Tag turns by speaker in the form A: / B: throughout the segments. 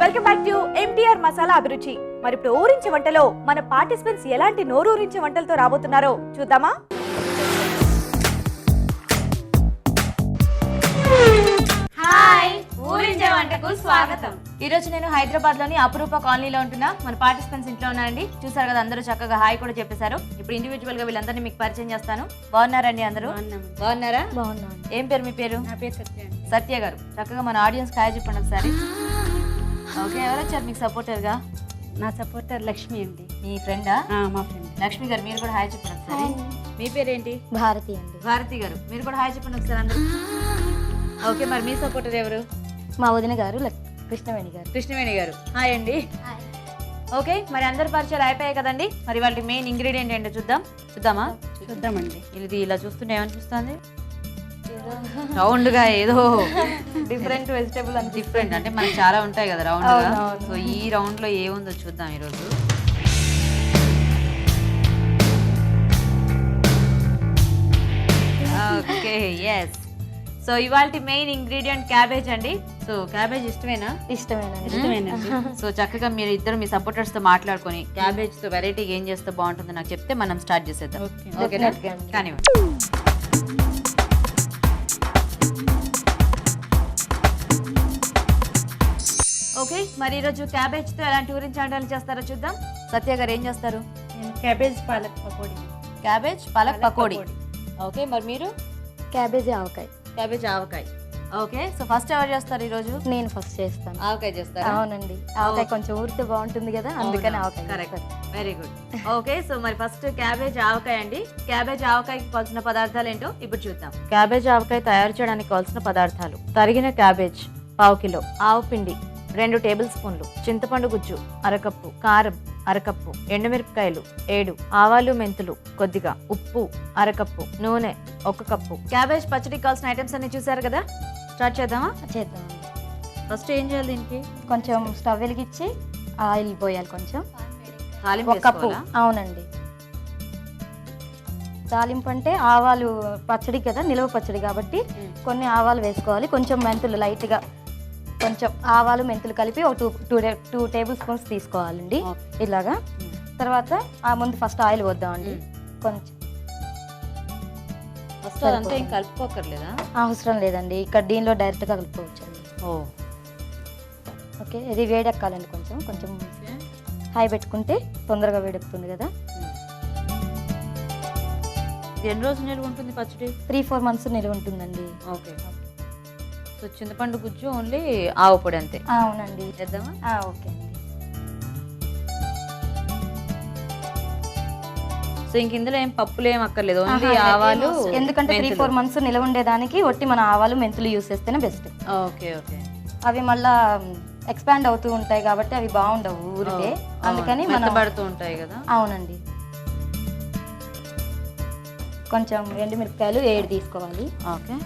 A: Welcome back to MTR masala అభిరుచి. మరి ఇప్పుడు ఊరించే వంటలో మన పార్టిసిపెంట్స్ ఎలాంటి నోరూరించే వంటలతో రాబోతున్నారో చూద్దామా?
B: హాయ్, ఊరించే వంటకు స్వాగతం.
C: ఈ రోజు నేను హైదరాబాద్ లోని అపురూప కాలనీలో ఉంటున్నా. మన పార్టిసిపెంట్స్ ఇంట్లో ఉన్నారండి. చూసారు కదా, అందరూ చక్కగా హాయ్ కూడా చెప్పేశారు. ఇప్పుడు ఇండివిజువల్ గా వీళ్ళందరినీ మీకు పరిచయం చేస్తాను. బాగున్నారండి అందరూ? బాగున్నారా?
B: బాగున్నాను.
C: ఏం పేరు మీ పేరు?
B: నా పేరు సత్య.
C: సత్య గారు. చక్కగా మన ఆడియన్స్ హాయ్ చెప్పండి ఒకసారి. ఓకే, ఎవరు వచ్చారు మీకు సపోర్టర్ గా?
B: నా సపోర్టర్ లక్ష్మి అండి.
C: మీ ఫ్రెండా?
B: మా ఫ్రెండ్.
C: లక్ష్మి గారు, మీరు కూడా హాయ్ చెప్పండి ఒకసారి. మీ పేరేంటి?
B: భారతి అండి.
C: భారతి గారు, మీరు కూడా హాయ్ చెప్పండి ఒకసారి అందరూ. ఓకే, మరి మీ సపోర్టర్ ఎవరు?
B: మా వదిన గారు కృష్ణవేణి గారు.
C: కృష్ణవేణి గారు, హాయ్ అండి. ఓకే, మరి అందరి పరిచయాలు అయిపోయాయి కదండి. మరి వాళ్ళ మెయిన్ ఇంగ్రీడియంట్ ఏంటో చూద్దామా?
B: చూద్దామండి.
C: ఇది ఇలా చూస్తుంటే ఏమనిపిస్తుంది? రౌండ్ గా ఏదో
B: డిఫరెంట్ వెజిటేబుల్ అని.
C: డిఫరెంట్ అంటే మనకి చాలా ఉంటాయి కదా రౌండ్ గా. సో ఈ రౌండ్ లో ఏముందో చూద్దాం ఈరోజు. Okay, yes. సో ఇవాళ మెయిన్ ఇంగ్రీడియంట్ క్యాబేజ్ అండి. సో క్యాబేజ్ ఇష్టమేనా?
B: ఇష్టమేనండి.
C: సో చక్కగా మీరు ఇద్దరు మీ సపోర్టర్స్ తో మాట్లాడుకొని క్యాబేజ్ తో వెరైటీ ఏం చేస్తే బాగుంటుందో నాకు చెప్తే మనం స్టార్ట్ చేసేద్దాం. ఓకేనా? కానివ్వండి. ఓకే, మరి ఈరోజు క్యాబేజ్ తో ఎలాంటి గురించి వంటలు చేస్తారో చూద్దాం. సత్య గారు ఏం చేస్తారు?
B: Cabbage palak pakodi.
C: Cabbage palak pakodi. Okay, మరి మీరు?
B: Cabbage avakaya.
C: Cabbage avakaya. Okay, so first ఎవరు చేస్తారు ఈరోజు?
B: నేను ఫస్ట్ చేస్తాను.
C: ఆవకాయ చేస్తారు.
B: అవునండి, ఆవకాయ కొంచెం ఊరితే బాగుంటుంది కదా, అందుకని ఆవకాయ.
C: Correct, very good. Okay, so మరి ఫస్ట్ క్యాబేజ్ ఆవకాయ అండి. క్యాబేజ్ ఆవకాయకి కావాల్సిన పదార్థాలు ఏంటో ఇప్పుడు చూద్దాం. క్యాబేజ్ ఆవకాయ తయారు చేయడానికి కావాల్సిన పదార్థాలు: తరిగిన క్యాబేజ్ పావు కిలో, ఆవు పిండి 2 టేబుల్ స్పూన్లు, చింతపండు గుజ్జు అరకప్పు, కారం అరకప్పు, ఎండుమిరపకాయలు 7, ఆవాలు మెంతులు కొద్దిగా, ఉప్పు అరకప్పు, నూనె 1 కప్పు. క్యాబేజ్ పచ్చడికి కావాల్సిన ఐటమ్స్ అన్ని చూసారు కదా, స్టార్ట్ చేద్దామా?
B: చేద్దాం.
C: ఫస్ట్ ఏం చేయాలి దీనికి?
B: కొంచెం స్టవ్ వెలిగించి ఆయిల్ పోయాలి కొంచెం.
C: తాలింపు
B: 1 కప్పు. అవునండి, తాలింపు అంటే ఆవాలు పచ్చడి కదా, నిలవ పచ్చడి కాబట్టి కొన్ని ఆవాలు వేసుకోవాలి. కొంచెం మెంతులు లైట్గా, కొంచెం ఆవాలు మెంతులు కలిపి ఒక 2 టేబుల్ స్పూన్స్ తీసుకోవాలండి ఇలాగా. తర్వాత ముందు ఫస్ట్ ఆయిల్ పోద్దామండి. కొంచెం
C: అంతా ఏం కలుపుకోకర్లేదా?
B: అవసరం లేదండి, ఇక్కడ దీనిలో డైరెక్ట్గా కలుపుకోవచ్చు అండి. ఓకే, ఇది వేడెక్కాలండి. కొంచెం కొంచెం హై పెట్టుకుంటే తొందరగా వేడెక్కుతుంది కదా.
C: ఎన్ని రోజులు నిల్వ ఉంటుంది పచ్చడి?
B: 3-4 మంత్స్ నిల్వ ఉంటుందండి.
C: ఓకే, సో చింతపండు గుజ్జు ఓన్లీ ఆవు పొడి అంతే.
B: అవునండి,
C: చేద్దామా?
B: ఓకే అండి.
C: సో ఇంక ఇందులో ఏం పప్పులు ఏం అక్కర్లేదు, ఓన్లీ ఆవాలు.
B: ఎందుకంటే 3-4 మంత్స్ నిల్వ ఉండేదానికి ఒట్టి మన ఆవాలు మెంతులు యూస్ చేస్తేనే బెస్ట్.
C: ఓకే ఓకే,
B: అవి మళ్ళా ఎక్స్పాండ్ అవుతూ ఉంటాయి కాబట్టి అవి బాగుండవు ఊరికే, అందుకని మనం
C: పడుతూ ఉంటాయి కదా.
B: అవునండి, కొంచెం ఎండుమిరపకాయలు 7 తీసుకోవాలి.
C: ఓకే,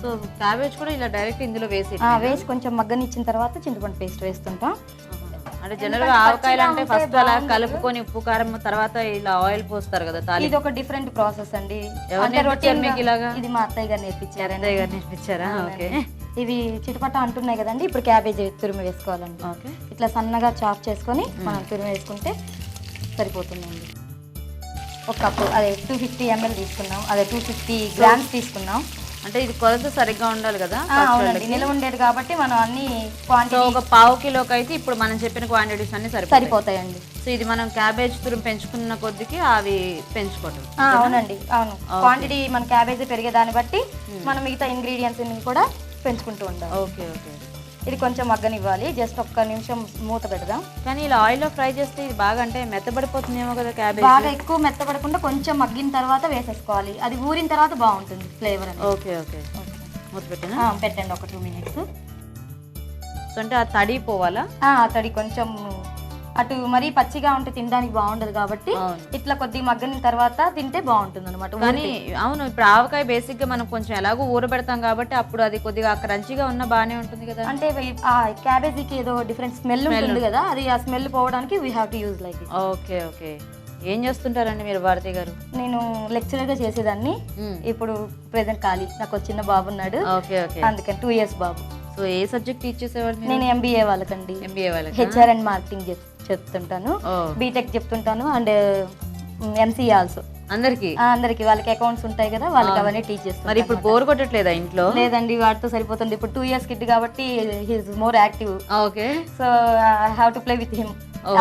C: సో క్యాబేజ్ కూడా ఇలా డైరెక్ట్ ఇందులో
B: వేసి కొంచెం మగ్గనిచ్చిన తర్వాత చింతపండు పేస్ట్ వేస్తుంటాం.
C: అంటే జనరల్ గా ఆవకాయలు అంటే ఫస్ట్ అలా కలుపుకొని ఉప్పు కారం తర్వాత ఇలా ఆయిల్ పోస్తారు కదా.
B: ఇది ఒక డిఫరెంట్ ప్రాసెస్ అండి. ఇది మా అత్తయ్య గారు నేర్పించారు.
C: అత్తయ్య గారు నేర్పించారా? ఓకే,
B: ఇవి చిటపట అంటున్నాయి కదండి, ఇప్పుడు క్యాబేజ్ తురిమి వేసుకోవాలండి.
C: ఓకే,
B: ఇట్లా సన్నగా చాప్ చేసుకొని మనం తురిమి వేసుకుంటే సరిపోతుందండి. 1 కప్పు, అదే 250 ml తీసుకున్నాం, అదే 250 గ్రామ్స్ తీసుకున్నాం.
C: అంటే ఇది కొలత సరిగ్గా ఉండాలి కదా.
B: అవునండి, నిల్వ ఉండేది కాబట్టి మనం అన్ని క్వాంటిటీ
C: ఒక పావు కిలోకి అయితే ఇప్పుడు మనం చెప్పిన క్వాంటిటీస్ అన్ని
B: సరిపోతాయండి.
C: సో ఇది మనం క్యాబేజ్ తురుము పెంచుకున్న కొద్దికి అవి పెంచుకోవడం.
B: అవునండి, అవును. క్వాంటిటీ మన క్యాబేజ్ పెరిగే దాన్ని బట్టి మనం మిగతా ఇంగ్రీడియంట్స్ కూడా పెంచుకుంటూ ఉండాలి.
C: ఓకే ఓకే,
B: ఇది కొంచెం మగ్గనివ్వాలి. జస్ట్ 1 నిమిషం మూత పెడదాం.
C: కానీ ఇలా ఆయిల్లో ఫ్రై చేస్తే ఇది బాగా అంటే మెత్తబడిపోతుందేమో కదా క్యాబేజ్.
B: బాగా ఎక్కువ మెత్తపడకుండా కొంచెం మగ్గిన తర్వాత వేసేసుకోవాలి. అది ఊరిన తర్వాత బాగుంటుంది ఫ్లేవర్ అనేది.
C: ఓకే ఓకే, మూత పెట్టినా?
B: పెట్టండి, ఒక 2 మినిట్స్.
C: సో అంటే ఆ తడి పోవాలా?
B: తడి కొంచెం అటు మరీ పచ్చిగా ఉంటే తినడానికి బాగుండదు కాబట్టి ఇట్లా కొద్దిగా మగ్గని తర్వాత తింటే బాగుంటుంది అనమాట.
C: కానీ అవును, ఇప్పుడు ఆవకాయ బేసిక్ గా మనం కొంచెం ఎలాగో ఊరబెడతాం కాబట్టి అప్పుడు అది కొద్దిగా క్రంచిగా ఉన్న బానే ఉంటుంది కదా.
B: అంటే ఆ క్యాబేజీకి ఏదో డిఫరెంట్ స్మెల్ ఉంటుంది కదా, అది ఆ స్మెల్ పోవడానికి we have to use like.
C: Okay okay, ఏం చేస్తుంటారండి మీరు భారతి గారు?
B: నేను లెక్చరర్గా చేసేదాన్ని. ఇప్పుడు ప్రెసెంట్ ఖాళీ. నాకు ఒక చిన్న బాబు ఉన్నాడు,
C: ఓకే ఓకే.
B: అందుకని 2 years బాబు.
C: సో ఏ సబ్జెక్ట్ టీచ్ చేసేవారు మీరు?
B: నేను MBA వాళ్ళకండి,
C: MBA వాళ్ళకి.
B: HR అండ్ మార్కెటింగ్ చెప్తుంటాను,
C: ఓ.
B: బీటెక్ చెప్తుంటాను, అండ్ MCA ఆల్సో. అందరికి వాళ్ళకి అకౌంట్స్ ఉంటాయి కదా, వాళ్ళకి అవన్నీ టీచ్ చేస్తాను.
C: మరి ఇప్పుడు బోర్ కొట్టట్లేదా ఇంట్లో?
B: లేదండి, వాటితో సరిపోతుంది. ఇప్పుడు 2 years కిడ్ కాబట్టి he's more active.
C: Okay.
B: So I have to play with him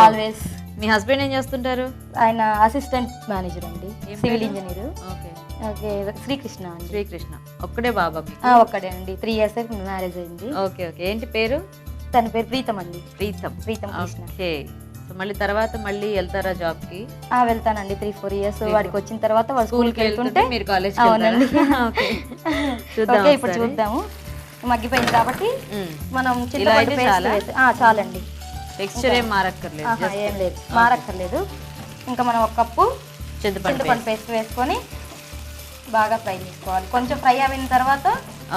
B: always.
C: మీ హస్బెండ్ ఏం చేస్తుంటారు?
B: ఆయన అసిస్టెంట్ మేనేజర్ అండి, civil engineer.
C: Okay
B: okay. Srikrishna అండి.
C: శ్రీకృష్ణ. ఒక్కడే బాబా మీకు?
B: ఒక్కడే అండి. 3 years మ్యారేజ్ అయింది.
C: Okay okay. ఏంటి పేరు?
B: తన పేరు ప్రీతం అండి.
C: ప్రీతం.
B: ప్రీతం కృష్ణ.
C: ఓకే. సో మళ్ళీ తర్వాత మళ్ళీ వెళ్తారా జాబ్ కి?
B: వెళ్తానండి 3-4 years. వాడికి వచ్చిన తర్వాత వాడు స్కూల్కి వెళ్తుంటే
C: మీరు కాలేజ్.
B: అవునండి.
C: చూద్దాం.
B: ఓకే, ఇప్పుడు చూద్దాము. మగ్గిపోయింది కాబట్టి మనం చింతపండు పేస్ట్ వేసి చాలండి.
C: టెక్స్చర్ ఏం మారక్కర్లేదు?
B: ఏం లేదు, మారక్కర్లేదు. ఇంకా మనం 1 కప్పు
C: చింతపండు
B: పేస్ట్ వేసుకొని బాగా ఫ్రై చేసుకోవాలి. కొంచెం ఫ్రై అయిన తర్వాత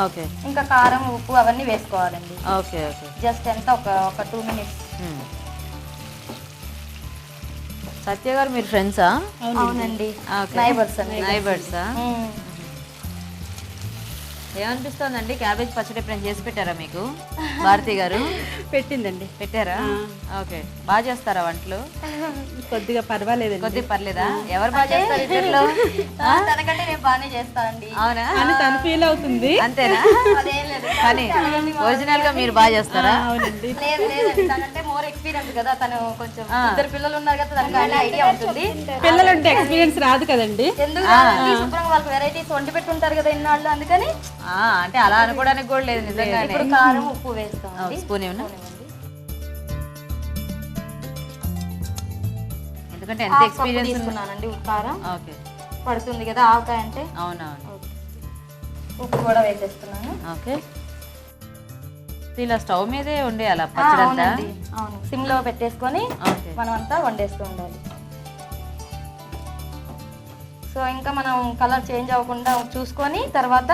C: ఓకే
B: ఇంకా కారం, ఉప్పు అవన్నీ వేసుకోవాలండి.
C: Okay okay.
B: జస్ట్ ఎంత ఒక 2 minutes.
C: సత్య గారు మీరు ఫ్రెండ్సా?
B: అవునండి, నైబర్స్ అండి.
C: నైబర్సా? ఏమనిపిస్తోందండి? క్యాబేజ్ పచ్చడి ఎప్పుడైనా చేసి పెట్టారా మీకు భారతి గారు?
D: పెట్టిందండి.
C: పెట్టారా? ఓకే. బాగా చేస్తారా వంటలు?
D: కొద్దిగా పర్వాలేదు.
C: కొద్దిగా పర్లేదా? ఎవరు బాగా చేస్తారు ఇద్దరిలో?
B: తనకంటే నేను బాగానే చేస్తానండి.
C: అవునా?
D: అని తను ఫీల్ అవుతుంది.
C: అంతేనా?
B: అదేం లేదు,
C: కానీ ఒరిజినల్ గా మీరు బాగా చేస్తారా?
D: అవునండి.
B: లేదండి, తనంటే మోర్ ఎక్స్పీరియన్స్ కదా. తను కొంచెం 2 పిల్లలు ఉన్నారు కదా, తనకి ఐడియా ఉంటుంది.
D: పిల్లలుంటే ఎక్స్పీరియన్స్ రాదు కదండి.
B: ఎందుకు శుభ్రంగా వాళ్ళకి వెరైటీస్ వండి పెట్టుంటారు కదా ఇన్నాళ్ళు, అందుకని.
C: అంటే అలా అనుకోవడానికి కూడా లేదు నిజంగానే.
B: ఇప్పుడు కారం, ఉప్పు వేస్తాం.
C: స్పూన్ ఏమన్నా? ఎందుకంటే ఎంత ఎక్స్పీరియన్స్
B: తీసుకున్నానండి. కారం
C: ఓకే
B: పడుతుంది కదా ఆవకాయ అంటే.
C: అవునవును.
B: ఉప్పు కూడా వేసేస్తున్నాను.
C: ఓకే. ఇలా స్టవ్ మీదే వండేయాలా పచ్చడి అంతా?
B: అవును, సిమ్ లో పెట్టేసుకొని
C: ఓకే.
B: మనం అంతా వండేస్తూ ఉండాలి. సో ఇంకా మనం కలర్ చేంజ్ అవ్వకుండా చూసుకొని తర్వాత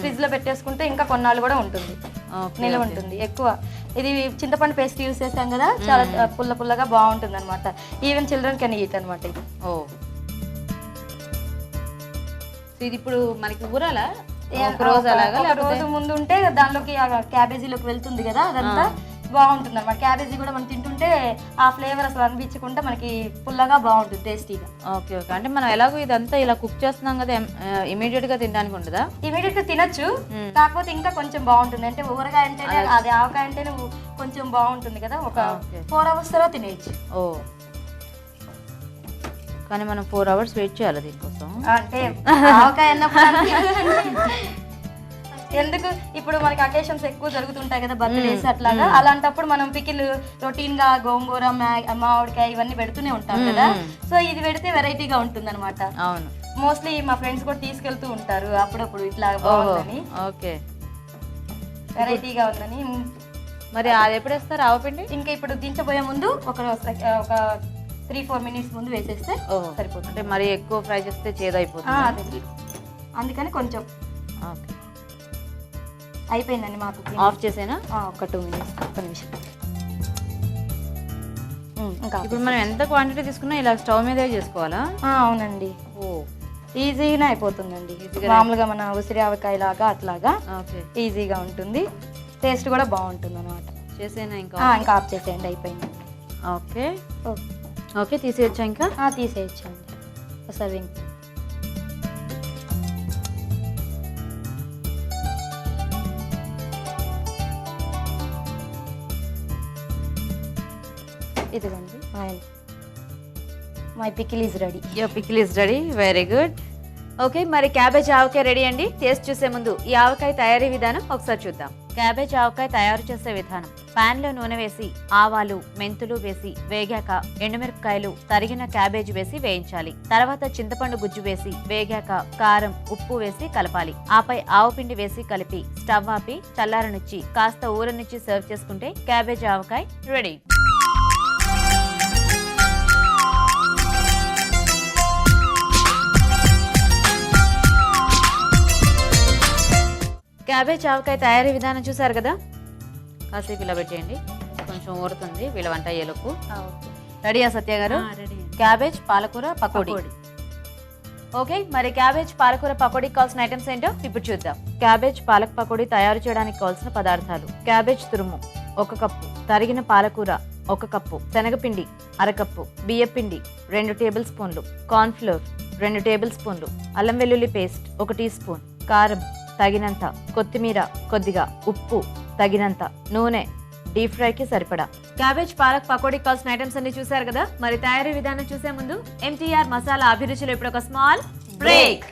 B: ఫ్రిడ్జ్ లో పెట్టేసుకుంటే ఇంకా కొన్నాళ్ళు కూడా ఉంటుంది, నిల్వ ఉంటుంది ఎక్కువ. ఇది చింతపండు పేస్ట్ యూస్ చేస్తాం కదా, చాలా పుల్లగా బాగుంటుంది అనమాట. ఈవెన్ చిల్డ్రన్ కెన్ ఈట్ అనమాట ఇది.
C: ఇది ఇప్పుడు మనకి ఊరాలా?
B: ఒక రోజు ముందు ఉంటే దానిలోకి క్యాబేజీలోకి వెళ్తుంది కదా, అదంతా బాగుంటుంది అనమాట. క్యాబేజీ కూడా మనం తింటుంటే ఆ ఫ్లేవర్ అసలు అనిపించకుండా మనకి పుల్లగా బాగుంటుంది, టేస్టీగా.
C: Okay okay. అంటే మనం ఎలాగో ఇదంతా ఇలా కుక్ చేస్తున్నాం కదా, ఇమీడియట్ గా తినడానికి ఉండదా?
B: ఇమీడియట్ గా తినొచ్చు, కాకపోతే ఇంకా కొంచెం బాగుంటుంది. అంటే ఊరగాయ అంటేనే, అది ఆవకాయ అంటేనే కొంచెం బాగుంటుంది కదా. ఒక 4 hours తర్వాత తినేయచ్చు.
C: కానీ మనం 4 hours వెయిట్ చేయాలి దీనికోసం.
B: అంటే ఆవకాయ అన్నప్పుడు ఎందుకు, ఇప్పుడు మనకి అకేషన్స్ ఎక్కువ జరుగుతుంటాయి కదా, బర్త్డేస్ అట్లాగా. అలాంటప్పుడు మనం పికిల్ రొటీన్ గా గోంగూర, మామిడికాయ ఇవన్నీ పెడుతూనే ఉంటాం కదా. సో ఇది పెడితే వెరైటీగా ఉంటుంది అనమాట.
C: అవును,
B: మోస్ట్లీ మా ఫ్రెండ్స్ కూడా తీసుకెళ్తూ ఉంటారు అప్పుడప్పుడు, ఇట్లా బాగుందని.
C: ఓకే,
B: వెరైటీగా ఉందని.
C: మరి అది ఎప్పుడు వేస్తారు ఆవపిండి?
B: ఇంకా ఇప్పుడు దించబోయే ముందు ఒక 3-4 minutes ముందు వేసేస్తే సరిపోతుంది.
C: అంటే మరి ఎక్కువ ఫ్రై చేస్తే చేదైపోతుంది,
B: అందుకని కొంచెం.
C: ఓకే,
B: అయిపోయిందండి మాకు.
C: ఆఫ్ చేసేనా?
B: ఒక 2 minutes, 1 నిమిషం. ఇంకా
C: ఇప్పుడు మనం ఎంత క్వాంటిటీ తీసుకున్నా ఇలా స్టవ్ మీదే చేసుకోవాలా?
B: అవునండి. ఈజీగానే అయిపోతుందండి. మామూలుగా మన ఉసిరి ఆవకాయ లాగా అట్లాగా ఈజీగా ఉంటుంది, టేస్ట్ కూడా బాగుంటుంది అనమాట.
C: చేసేనా? ఇంకా
B: ఆఫ్ చేసేయండి, అయిపోయింది.
C: ఓకే ఓకే, తీసేయచ్చా? ఇంకా
B: తీసేయచ్చండి. సర్వింగ్ ఇదిగోండి. My pickle is ready.
C: Your pickle is ready, very good. Okay, మరి క్యాబేజ్ ఆవకాయ రెడీ అండి. టేస్ట్ చూసే ముందు ఈ ఆవకాయ తయారీ విధానం ఒకసారి చూద్దాం. క్యాబేజ్ ఆవకాయ తయారు చేసే విధానం: పాన్ లో నూనె వేసి ఆవాలు, మెంతులు వేసి వేగాక ఎండుమిరపకాయలు, తరిగిన క్యాబేజ్ వేసి వేయించాలి. తర్వాత చింతపండు గుజ్జు వేసి వేగాక కారం, ఉప్పు వేసి కలపాలి. ఆపై ఆవపిండి వేసి కలిపి స్టవ్ ఆపి చల్లారనిచ్చి కాస్త ఊరనిచ్చి సర్వ్ చేసుకుంటే క్యాబేజ్ ఆవకాయ రెడీ. క్యాబేజ్ ఆవకాయ తయారీ విధానం చూసారు కదా, కాసేపు ఇలా పెట్టేయండి, కొంచెం ఊరుతుంది వీళ్ళ వంట అయ్యేలోపు. రెడీయా సత్య గారు?
D: రెడీ.
C: క్యాబేజ్ పాలకూర పకోడీ. ఓకే, మరి క్యాబేజ్ పాలకూర పకోడీకి కావాల్సిన ఐటమ్స్ ఏంటో ఇప్పుడు చూద్దాం. క్యాబేజ్ పాలక్ పకోడీ తయారు చేయడానికి కావాల్సిన పదార్థాలు: క్యాబేజ్ తురుము 1 కప్పు, తరిగిన పాలకూర 1 కప్పు, శనగపిండి 1/2 కప్పు, బియ్యపిండి 2 టేబుల్ స్పూన్లు, కార్న్ ఫ్లోర్ 2 టేబుల్ స్పూన్లు, అల్లం వెల్లుల్లి పేస్ట్ 1 టీ స్పూన్, కారం తగినంత, కొత్తిమీర కొద్దిగా, ఉప్పు తగినంత, నూనె డీప్ ఫ్రైకి సరిపడా. క్యాబేజ్ పాలక్ పకోడీకి కావాల్సిన ఐటమ్స్ అన్ని చూసారు కదా. మరి తయారీ విధానం చూసే ముందు MTR మసాలా అభిరుచిలో ఇప్పుడు ఒక స్మాల్ బ్రేక్.